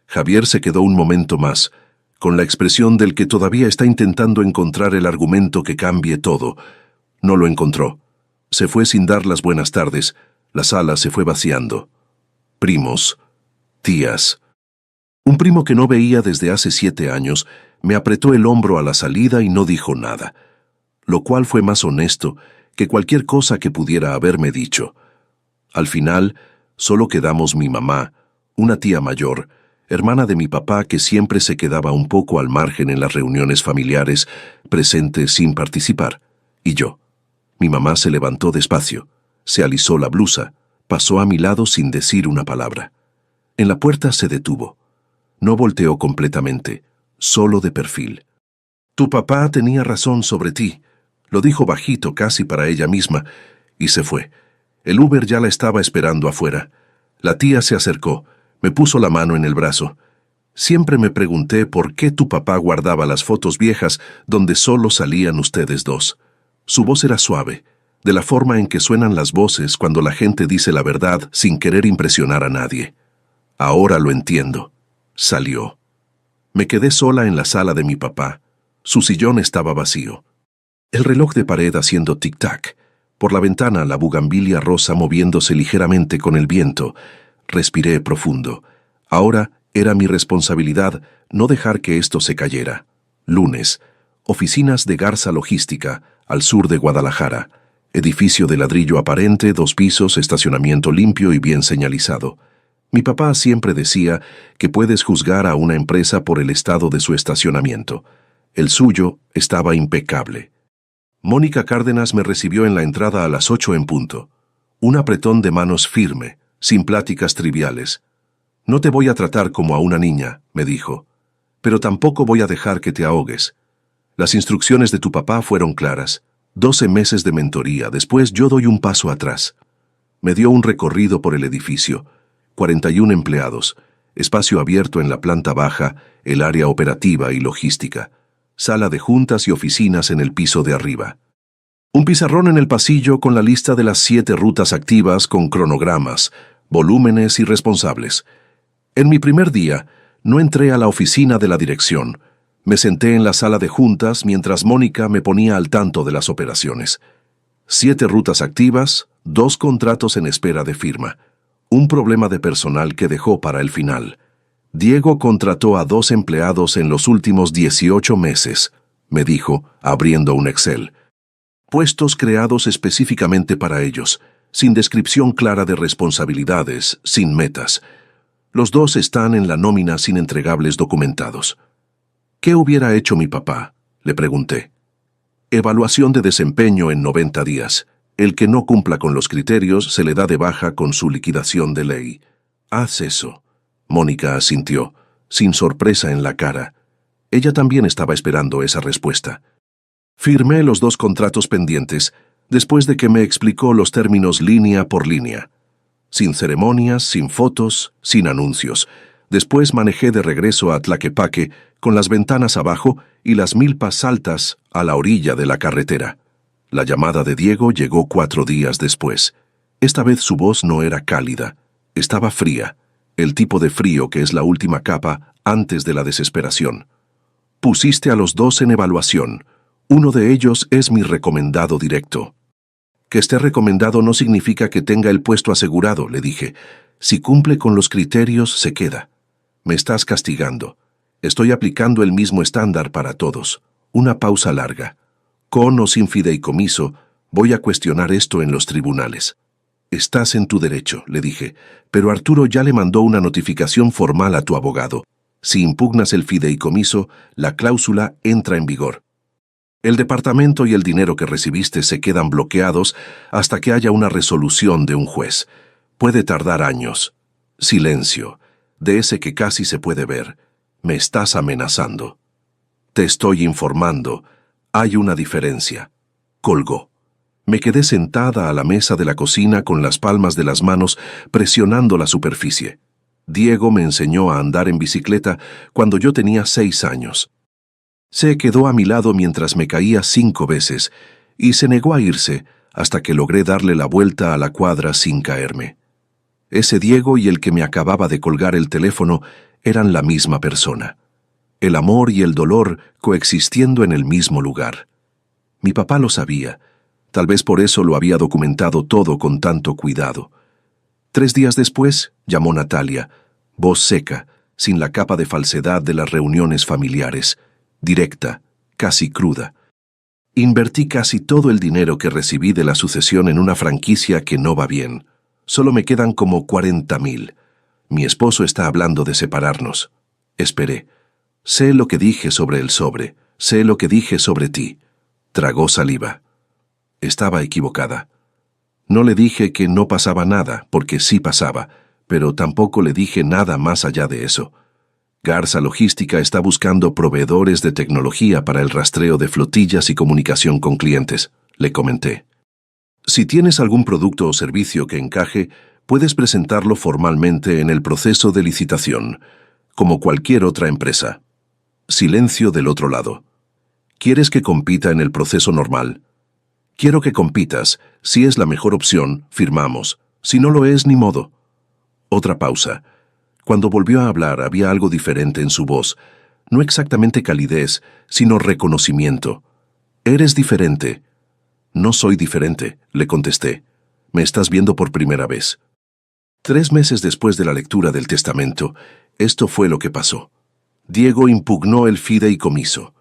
Javier se quedó un momento más, con la expresión del que todavía está intentando encontrar el argumento que cambie todo. No lo encontró. Se fue sin dar las buenas tardes. La sala se fue vaciando. Primos, tías. Un primo que no veía desde hace 7 años me apretó el hombro a la salida y no dijo nada, lo cual fue más honesto que cualquier cosa que pudiera haberme dicho. Al final, solo quedamos mi mamá, una tía mayor, hermana de mi papá que siempre se quedaba un poco al margen en las reuniones familiares, presente sin participar, y yo. Mi mamá se levantó despacio, se alisó la blusa, pasó a mi lado sin decir una palabra. En la puerta se detuvo. No volteó completamente, solo de perfil. Tu papá tenía razón sobre ti. Lo dijo bajito, casi para ella misma, y se fue. El Uber ya la estaba esperando afuera. La tía se acercó, me puso la mano en el brazo. Siempre me pregunté por qué tu papá guardaba las fotos viejas donde solo salían ustedes dos. Su voz era suave, de la forma en que suenan las voces cuando la gente dice la verdad sin querer impresionar a nadie. Ahora lo entiendo. Salió. Me quedé sola en la sala de mi papá. Su sillón estaba vacío. El reloj de pared haciendo tic-tac. Por la ventana la bugambilia rosa moviéndose ligeramente con el viento. Respiré profundo. Ahora era mi responsabilidad no dejar que esto se cayera. Lunes. Oficinas de Garza Logística, al sur de Guadalajara. Edificio de ladrillo aparente, 2 pisos, estacionamiento limpio y bien señalizado. Mi papá siempre decía que puedes juzgar a una empresa por el estado de su estacionamiento. El suyo estaba impecable. Mónica Cárdenas me recibió en la entrada a las 8 en punto. Un apretón de manos firme, sin pláticas triviales. No te voy a tratar como a una niña, me dijo, pero tampoco voy a dejar que te ahogues. Las instrucciones de tu papá fueron claras. 12 meses de mentoría, después yo doy un paso atrás. Me dio un recorrido por el edificio. 41 empleados, espacio abierto en la planta baja, el área operativa y logística, sala de juntas y oficinas en el piso de arriba. Un pizarrón en el pasillo con la lista de las 7 rutas activas con cronogramas, volúmenes y responsables. En mi primer día, no entré a la oficina de la dirección. Me senté en la sala de juntas mientras Mónica me ponía al tanto de las operaciones. 7 rutas activas, 2 contratos en espera de firma. Un problema de personal que dejó para el final. Diego contrató a 2 empleados en los últimos 18 meses, me dijo, abriendo un Excel. Puestos creados específicamente para ellos, sin descripción clara de responsabilidades, sin metas. Los 2 están en la nómina sin entregables documentados. ¿Qué hubiera hecho mi papá?, le pregunté. Evaluación de desempeño en 90 días. El que no cumpla con los criterios se le da de baja con su liquidación de ley. Haz eso. Mónica asintió, sin sorpresa en la cara. Ella también estaba esperando esa respuesta. Firmé los 2 contratos pendientes, después de que me explicó los términos línea por línea. Sin ceremonias, sin fotos, sin anuncios. Después manejé de regreso a Tlaquepaque, con las ventanas abajo y las milpas altas a la orilla de la carretera. La llamada de Diego llegó 4 días después. Esta vez su voz no era cálida, estaba fría, el tipo de frío que es la última capa antes de la desesperación. Pusiste a los 2 en evaluación. Uno de ellos es mi recomendado directo. Que esté recomendado no significa que tenga el puesto asegurado, le dije. Si cumple con los criterios, se queda. Me estás castigando. Estoy aplicando el mismo estándar para todos. Una pausa larga. Con o sin fideicomiso, voy a cuestionar esto en los tribunales. Estás en tu derecho, le dije, pero Arturo ya le mandó una notificación formal a tu abogado. Si impugnas el fideicomiso, la cláusula entra en vigor. El departamento y el dinero que recibiste se quedan bloqueados hasta que haya una resolución de un juez. Puede tardar años. Silencio, de ese que casi se puede ver. Me estás amenazando. Te estoy informando. Hay una diferencia. Colgó. Me quedé sentada a la mesa de la cocina con las palmas de las manos presionando la superficie. Diego me enseñó a andar en bicicleta cuando yo tenía 6 años. Se quedó a mi lado mientras me caía 5 veces y se negó a irse hasta que logré darle la vuelta a la cuadra sin caerme. Ese Diego y el que me acababa de colgar el teléfono eran la misma persona. El amor y el dolor coexistiendo en el mismo lugar. Mi papá lo sabía. Tal vez por eso lo había documentado todo con tanto cuidado. 3 días después, llamó Natalia, voz seca, sin la capa de falsedad de las reuniones familiares, directa, casi cruda. Invertí casi todo el dinero que recibí de la sucesión en una franquicia que no va bien. Solo me quedan como 40,000. Mi esposo está hablando de separarnos. Esperé. Sé lo que dije sobre el sobre. Sé lo que dije sobre ti. Tragó saliva. Estaba equivocada. No le dije que no pasaba nada, porque sí pasaba, pero tampoco le dije nada más allá de eso. Garza Logística está buscando proveedores de tecnología para el rastreo de flotillas y comunicación con clientes, le comenté. Si tienes algún producto o servicio que encaje, puedes presentarlo formalmente en el proceso de licitación, como cualquier otra empresa. Silencio del otro lado. ¿Quieres que compita en el proceso normal? Quiero que compitas. Si es la mejor opción, firmamos. Si no lo es, ni modo. Otra pausa. Cuando volvió a hablar, había algo diferente en su voz. No exactamente calidez, sino reconocimiento. Eres diferente. No soy diferente, le contesté. Me estás viendo por primera vez. 3 meses después de la lectura del testamento, esto fue lo que pasó. Diego impugnó el fideicomiso.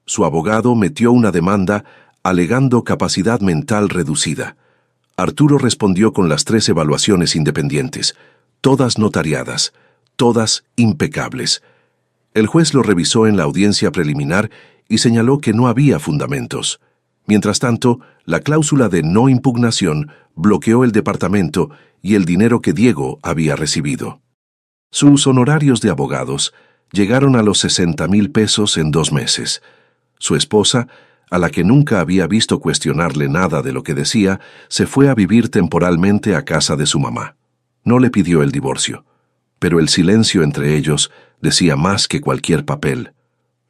Su abogado metió una demanda alegando capacidad mental reducida. Arturo respondió con las 3 evaluaciones independientes, todas notariadas, todas impecables. El juez lo revisó en la audiencia preliminar y señaló que no había fundamentos. Mientras tanto, la cláusula de no impugnación bloqueó el departamento y el dinero que Diego había recibido. Sus honorarios de abogados llegaron a los 60,000 pesos en 2 meses. Su esposa, a la que nunca había visto cuestionarle nada de lo que decía, se fue a vivir temporalmente a casa de su mamá. No le pidió el divorcio, pero el silencio entre ellos decía más que cualquier papel.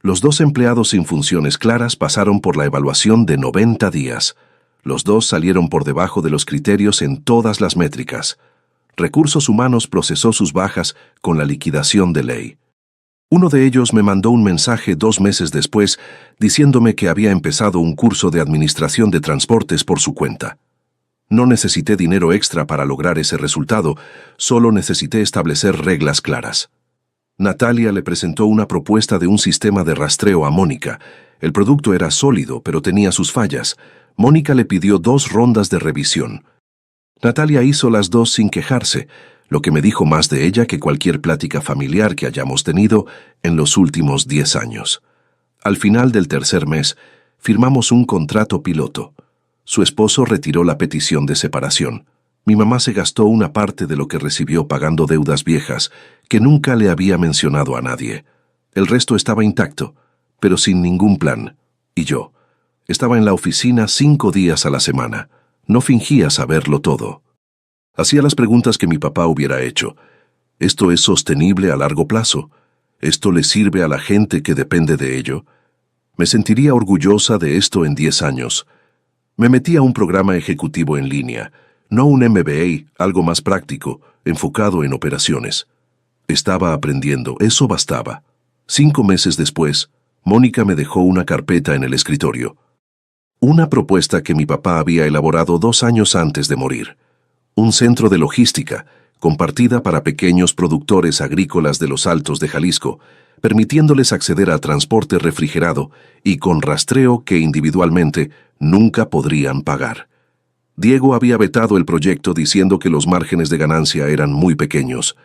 Los 2 empleados sin funciones claras pasaron por la evaluación de 90 días. Los 2 salieron por debajo de los criterios en todas las métricas. Recursos Humanos procesó sus bajas con la liquidación de ley. Uno de ellos me mandó un mensaje 2 meses después diciéndome que había empezado un curso de administración de transportes por su cuenta. No necesité dinero extra para lograr ese resultado, solo necesité establecer reglas claras. Natalia le presentó una propuesta de un sistema de rastreo a Mónica. El producto era sólido, pero tenía sus fallas. Mónica le pidió 2 rondas de revisión. Natalia hizo las 2 sin quejarse, lo que me dijo más de ella que cualquier plática familiar que hayamos tenido en los últimos 10 años. Al final del 3er mes, firmamos un contrato piloto. Su esposo retiró la petición de separación. Mi mamá se gastó una parte de lo que recibió pagando deudas viejas que nunca le había mencionado a nadie. El resto estaba intacto, pero sin ningún plan. Y yo estaba en la oficina 5 días a la semana. No fingía saberlo todo. Hacía las preguntas que mi papá hubiera hecho. ¿Esto es sostenible a largo plazo? ¿Esto le sirve a la gente que depende de ello? Me sentiría orgullosa de esto en 10 años. Me metí a un programa ejecutivo en línea, no un MBA, algo más práctico, enfocado en operaciones. Estaba aprendiendo, eso bastaba. 5 meses después, Mónica me dejó una carpeta en el escritorio. Una propuesta que mi papá había elaborado 2 años antes de morir. Un centro de logística, compartida para pequeños productores agrícolas de los Altos de Jalisco, permitiéndoles acceder a transporte refrigerado y con rastreo que individualmente nunca podrían pagar. Diego había vetado el proyecto diciendo que los márgenes de ganancia eran muy pequeños.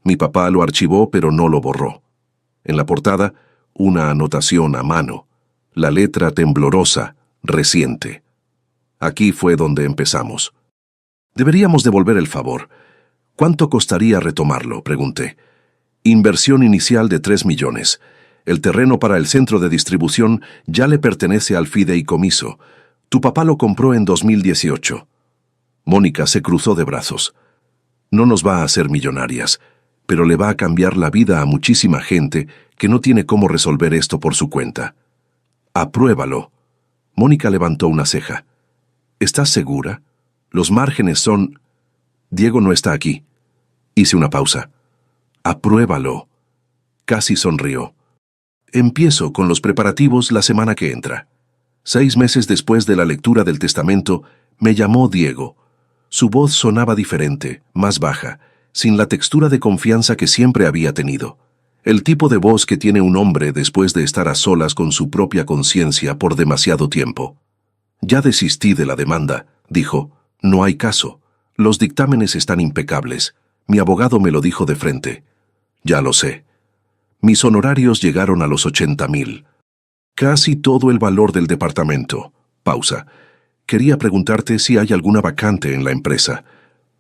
Mi papá lo archivó pero no lo borró. En la portada, una anotación a mano, la letra temblorosa, reciente. Aquí fue donde empezamos. Deberíamos devolver el favor. ¿Cuánto costaría retomarlo?, pregunté. Inversión inicial de 3 millones. El terreno para el centro de distribución ya le pertenece al fideicomiso. Tu papá lo compró en 2018. Mónica se cruzó de brazos. No nos va a hacer millonarias, pero le va a cambiar la vida a muchísima gente que no tiene cómo resolver esto por su cuenta. Apruébalo. Mónica levantó una ceja. ¿Estás segura? Los márgenes son... Diego no está aquí. Hice una pausa. Apruébalo. Casi sonrió. Empiezo con los preparativos la semana que entra. 6 meses después de la lectura del testamento, me llamó Diego. Su voz sonaba diferente, más baja, sin la textura de confianza que siempre había tenido. El tipo de voz que tiene un hombre después de estar a solas con su propia conciencia por demasiado tiempo. Ya desistí de la demanda, dijo. No hay caso. Los dictámenes están impecables. Mi abogado me lo dijo de frente. Ya lo sé. Mis honorarios llegaron a los 80,000. Casi todo el valor del departamento. Pausa. Quería preguntarte si hay alguna vacante en la empresa.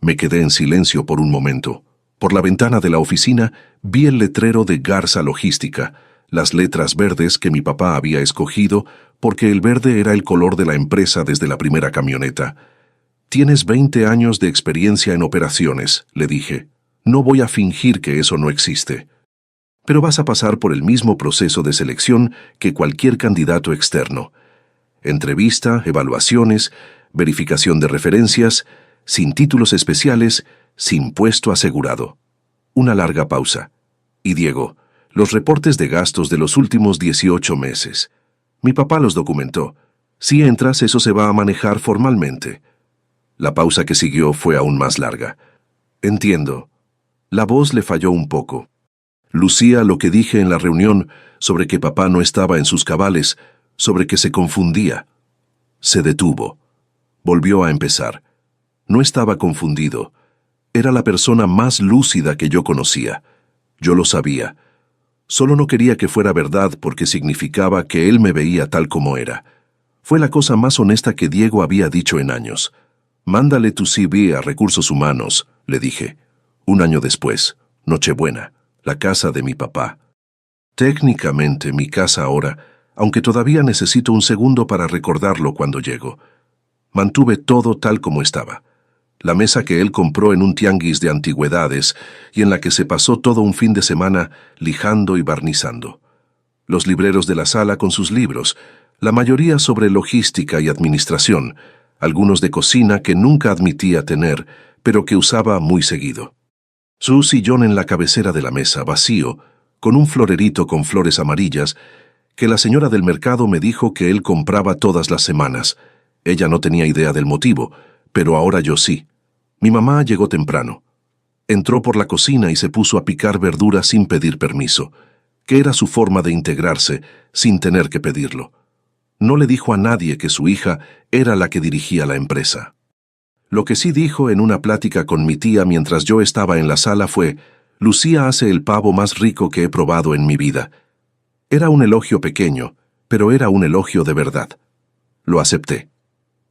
Me quedé en silencio por un momento. Por la ventana de la oficina vi el letrero de Garza Logística, las letras verdes que mi papá había escogido porque el verde era el color de la empresa desde la primera camioneta. «Tienes 20 años de experiencia en operaciones», le dije. «No voy a fingir que eso no existe. Pero vas a pasar por el mismo proceso de selección que cualquier candidato externo. Entrevista, evaluaciones, verificación de referencias, sin títulos especiales, sin puesto asegurado». Una larga pausa. «Y Diego, los reportes de gastos de los últimos 18 meses. Mi papá los documentó. Si entras, eso se va a manejar formalmente». La pausa que siguió fue aún más larga. «Entiendo». La voz le falló un poco. Lucía lo que dije en la reunión sobre que papá no estaba en sus cabales, sobre que se confundía. Se detuvo. Volvió a empezar. No estaba confundido. Era la persona más lúcida que yo conocía. Yo lo sabía. Solo no quería que fuera verdad porque significaba que él me veía tal como era. Fue la cosa más honesta que Diego había dicho en años. «Mándale tu CV a Recursos Humanos», le dije. Un año después, Nochebuena, la casa de mi papá. Técnicamente mi casa ahora, aunque todavía necesito un segundo para recordarlo cuando llego. Mantuve todo tal como estaba. La mesa que él compró en un tianguis de antigüedades y en la que se pasó todo un fin de semana lijando y barnizando. Los libreros de la sala con sus libros, la mayoría sobre logística y administración, algunos de cocina que nunca admitía tener, pero que usaba muy seguido. Su sillón en la cabecera de la mesa, vacío, con un florerito con flores amarillas, que la señora del mercado me dijo que él compraba todas las semanas. Ella no tenía idea del motivo, pero ahora yo sí. Mi mamá llegó temprano. Entró por la cocina y se puso a picar verduras sin pedir permiso, que era su forma de integrarse, sin tener que pedirlo. No le dijo a nadie que su hija era la que dirigía la empresa. Lo que sí dijo en una plática con mi tía mientras yo estaba en la sala fue: «Lucía hace el pavo más rico que he probado en mi vida». Era un elogio pequeño, pero era un elogio de verdad. Lo acepté.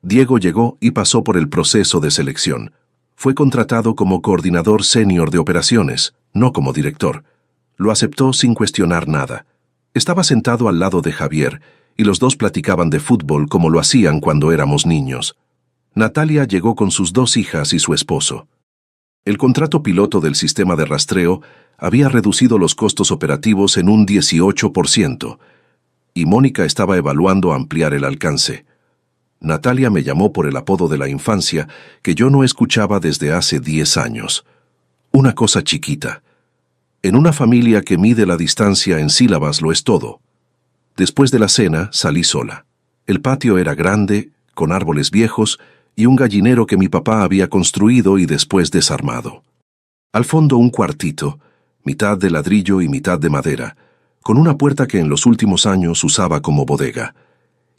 Diego llegó y pasó por el proceso de selección. Fue contratado como coordinador senior de operaciones, no como director. Lo aceptó sin cuestionar nada. Estaba sentado al lado de Javier, y los dos platicaban de fútbol como lo hacían cuando éramos niños. Natalia llegó con sus 2 hijas y su esposo. El contrato piloto del sistema de rastreo había reducido los costos operativos en un 18%, y Mónica estaba evaluando ampliar el alcance. Natalia me llamó por el apodo de la infancia que yo no escuchaba desde hace 10 años. Una cosa chiquita. En una familia que mide la distancia en sílabas lo es todo. Después de la cena salí sola. El patio era grande, con árboles viejos y un gallinero que mi papá había construido y después desarmado. Al fondo un cuartito, mitad de ladrillo y mitad de madera, con una puerta que en los últimos años usaba como bodega.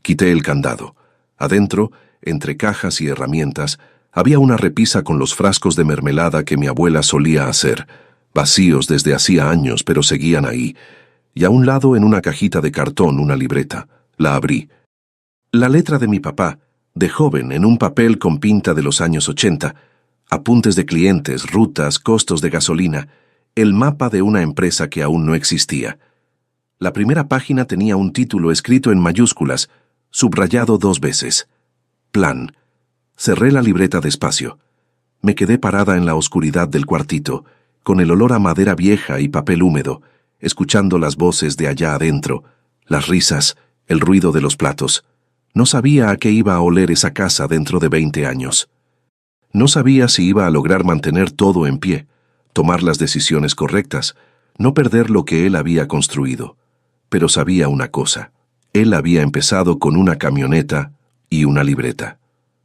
Quité el candado. Adentro, entre cajas y herramientas, había una repisa con los frascos de mermelada que mi abuela solía hacer, vacíos desde hacía años pero seguían ahí, y a un lado en una cajita de cartón una libreta. La abrí. La letra de mi papá, de joven en un papel con pinta de los años 80, apuntes de clientes, rutas, costos de gasolina, el mapa de una empresa que aún no existía. La primera página tenía un título escrito en mayúsculas, subrayado 2 veces. Plan. Cerré la libreta despacio. Me quedé parada en la oscuridad del cuartito, con el olor a madera vieja y papel húmedo, escuchando las voces de allá adentro, las risas, el ruido de los platos. No sabía a qué iba a oler esa casa dentro de 20 años. No sabía si iba a lograr mantener todo en pie, tomar las decisiones correctas, no perder lo que él había construido. Pero sabía una cosa. Él había empezado con una camioneta y una libreta.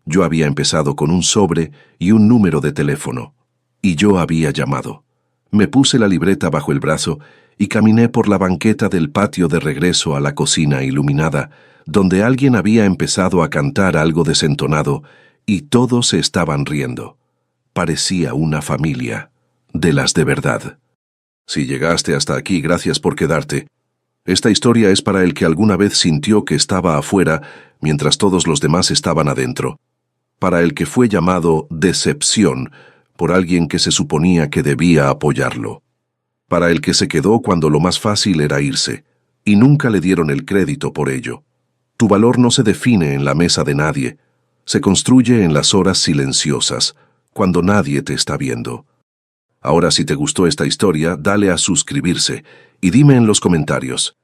Yo había empezado con un sobre y un número de teléfono. Y yo había llamado. Me puse la libreta bajo el brazo y caminé por la banqueta del patio de regreso a la cocina iluminada, donde alguien había empezado a cantar algo desentonado y todos se estaban riendo. Parecía una familia, de las de verdad. Si llegaste hasta aquí, gracias por quedarte. Esta historia es para el que alguna vez sintió que estaba afuera mientras todos los demás estaban adentro. Para el que fue llamado decepción, por alguien que se suponía que debía apoyarlo. Para el que se quedó cuando lo más fácil era irse, y nunca le dieron el crédito por ello. Tu valor no se define en la mesa de nadie, se construye en las horas silenciosas, cuando nadie te está viendo. Ahora, si te gustó esta historia, dale a suscribirse y dime en los comentarios,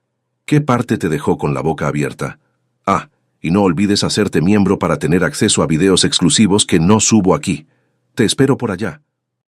¿qué parte te dejó con la boca abierta? Ah, y no olvides hacerte miembro para tener acceso a videos exclusivos que no subo aquí. Te espero por allá.